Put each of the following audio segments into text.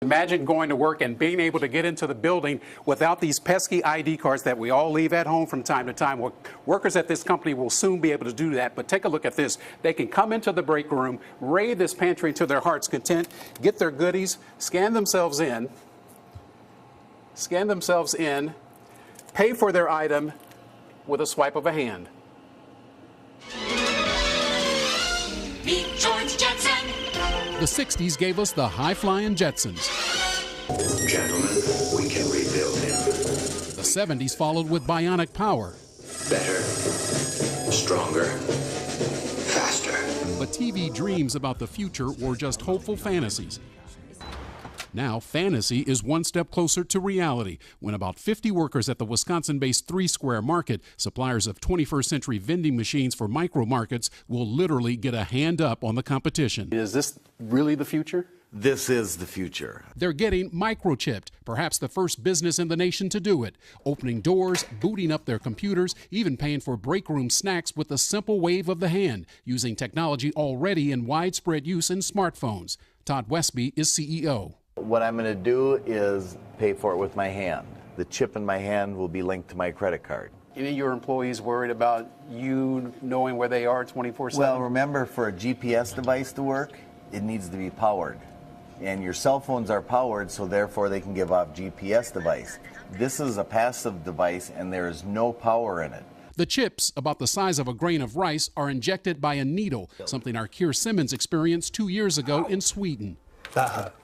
Imagine going to work and being able to get into the building without these pesky ID cards that we all leave at home from time to time. Well, workers at this company will soon be able to do that. But take a look at this. They can come into the break room, raid this pantry to their heart's content, get their goodies, scan themselves in, pay for their item with a swipe of a hand. Meet George Jetson. The 60s gave us the high-flying Jetsons. Gentlemen, we can rebuild him. The 70s followed with bionic power. Better, stronger, faster. But TV dreams about the future were just hopeful fantasies. Now, fantasy is one step closer to reality when about 50 workers at the Wisconsin-based 3 Square Market, suppliers of 21st century vending machines for micro markets, will literally get a hand up on the competition. Is this really the future? This is the future. They're getting microchipped, perhaps the first business in the nation to do it, opening doors, booting up their computers, even paying for break room snacks with a simple wave of the hand, using technology already in widespread use in smartphones. Todd Westby is CEO. What I'm going to do is pay for it with my hand. The chip in my hand will be linked to my credit card. Any of your employees worried about you knowing where they are 24/7? Well, remember, for a GPS device to work, it needs to be powered. And your cell phones are powered, so therefore they can give off GPS device. This is a passive device, and there is no power in it. The chips, about the size of a grain of rice, are injected by a needle, something our Keir Simmons experienced 2 years ago in Sweden.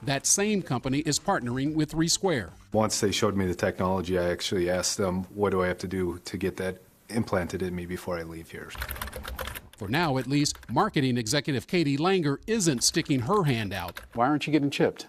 That same company is partnering with 3 Square. Once they showed me the technology, I actually asked them, what do I have to do to get that implanted in me before I leave here? For now, at least, marketing executive Katie Langer isn't sticking her hand out. Why aren't you getting chipped?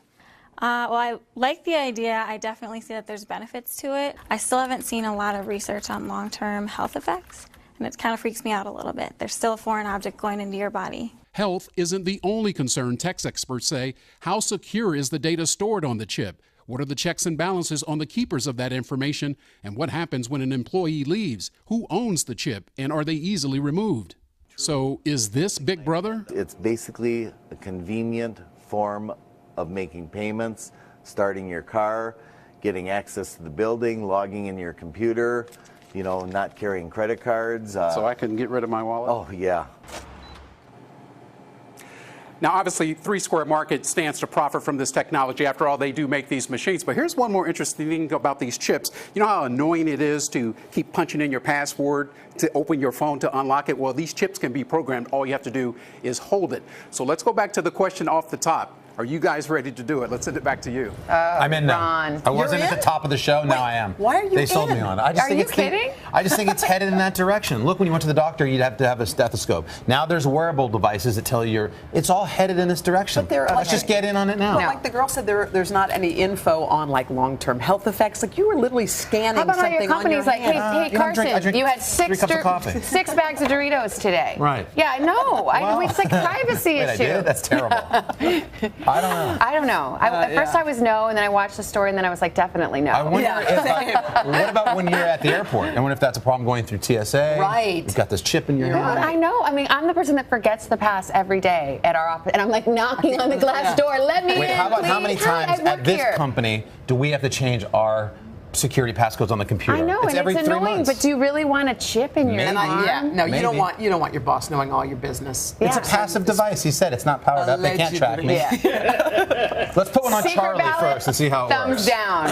Well, I like the idea. I definitely see that there's benefits to it. I still haven't seen a lot of research on long-term health effects, and it kind of freaks me out a little bit. There's still a foreign object going into your body. Health isn't the only concern, tech experts say. How secure is the data stored on the chip? What are the checks and balances on the keepers of that information? And what happens when an employee leaves? Who owns the chip, and are they easily removed? So is this Big Brother? It's basically a convenient form of making payments, starting your car, getting access to the building, logging in your computer, you know, not carrying credit cards. So I can get rid of my wallet? Oh, yeah. Now, obviously, 3 Square Market stands to profit from this technology. After all, they do make these machines. But here's one more interesting thing about these chips. You know how annoying it is to keep punching in your password to open your phone to unlock it? Well, these chips can be programmed. All you have to do is hold it. So let's go back to the question off the top. Are you guys ready to do it? Let's send it back to you. I'm in now. Ron. I wasn't at the top of the show. Now I am. Why are you They sold me on it. Are you kidding? I just think it's headed in that direction. Look, when you went to the doctor, you'd have to have a stethoscope. Now there's wearable devices that tell you it's all headed in this direction. But Let's just get in on it now. But like the girl said, there's not any info on like long-term health effects. Like you were literally scanning How about all something your companies on your like, hand. hey, Carson, I drink you had 3 cups of coffee. 6 bags of Doritos today. Right. Yeah, I know. Well, It's like a privacy wait, issue. I did? That's terrible. I don't know. I don't know. At first I was no, and then I watched the story, and then I was like, definitely no. I wonder what about when you're at the airport? I wonder if that's a problem going through TSA. Right. You've got this chip in your hand. I know. I mean, I'm the person that forgets the pass every day at our office, and I'm like knocking on the glass door. Let me Wait, in, how about how please. many Hi, times I work at this here. company do we have to change our security passcodes on the computer? I know, it's and every it's 3 annoying. months. But do you really want a chip in your Maybe. arm? No, Maybe. you don't want your boss knowing all your business. It's a Yeah. passive device. He said it's not powered up. They can't track me. Yeah. Let's put one on Secret Charlie ballot, first and see how it works. thumbs down.